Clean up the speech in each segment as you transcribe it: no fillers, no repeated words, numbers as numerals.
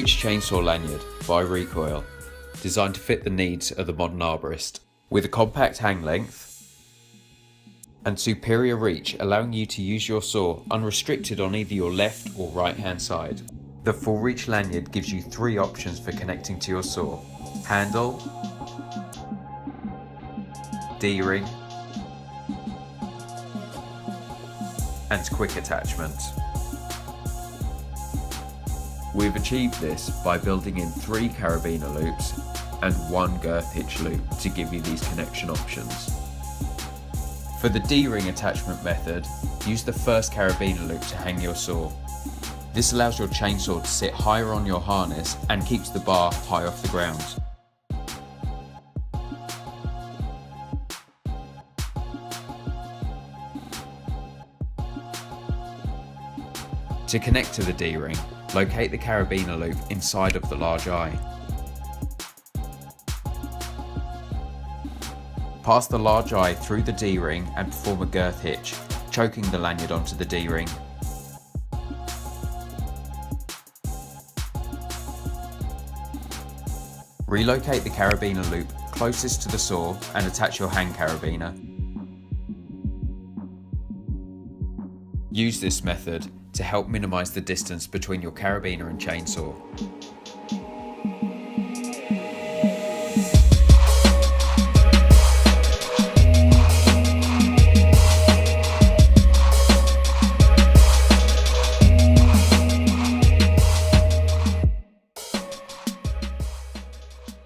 Reach Chainsaw Lanyard by Reecoil, designed to fit the needs of the modern arborist. With a compact hang length and superior reach, allowing you to use your saw unrestricted on either your left or right hand side. The Full Reach Lanyard gives you 3 options for connecting to your saw: handle, D-ring and quick attachment. We've achieved this by building in 3 carabiner loops and 1 girth hitch loop to give you these connection options. For the D-ring attachment method, use the first carabiner loop to hang your saw. This allows your chainsaw to sit higher on your harness and keeps the bar high off the ground. To connect to the D-ring, locate the carabiner loop inside of the large eye. Pass the large eye through the D-ring and perform a girth hitch, choking the lanyard onto the D-ring. Relocate the carabiner loop closest to the saw and attach your hang carabiner. Use this method to help minimize the distance between your carabiner and chainsaw.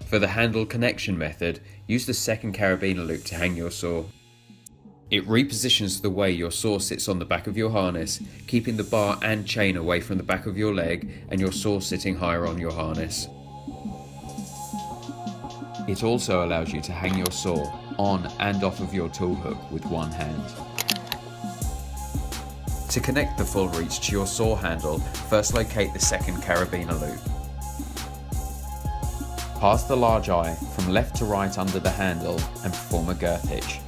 For the handle connection method, use the second carabiner loop to hang your saw. It repositions the way your saw sits on the back of your harness, keeping the bar and chain away from the back of your leg and your saw sitting higher on your harness. It also allows you to hang your saw on and off of your tool hook with one hand. To connect the Full Reach to your saw handle, first locate the second carabiner loop. Pass the large eye from left to right under the handle and perform a girth hitch,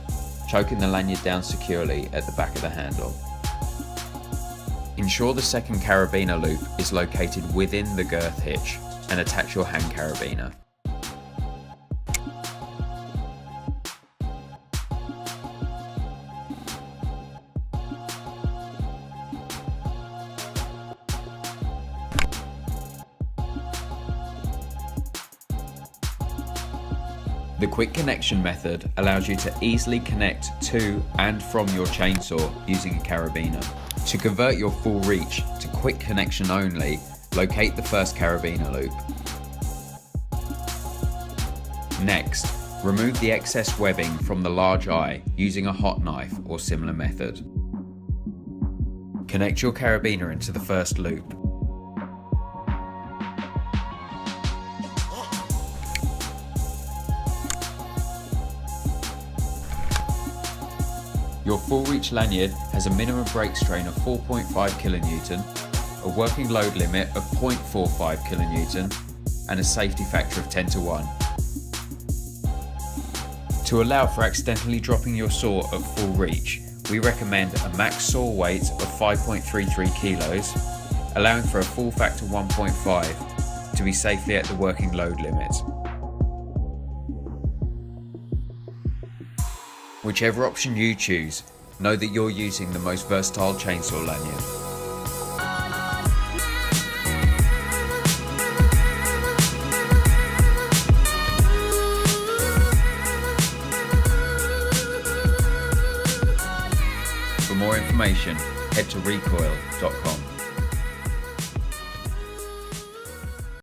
choking the lanyard down securely at the back of the handle. Ensure the second carabiner loop is located within the girth hitch and attach your hang carabiner. The quick connection method allows you to easily connect to and from your chainsaw using a carabiner. To convert your Full Reach to quick connection only, locate the first carabiner loop. Next, remove the excess webbing from the large eye using a hot knife or similar method. Connect your carabiner into the first loop. Your Full Reach lanyard has a minimum brake strain of 4.5 kN, a working load limit of 0.45 kN, and a safety factor of 10:1. To allow for accidentally dropping your saw at full reach, we recommend a max saw weight of 5.33 kilos, allowing for a full factor 1.5 to be safely at the working load limit. Whichever option you choose, know that you're using the most versatile chainsaw lanyard. For more information, head to Reecoil.com.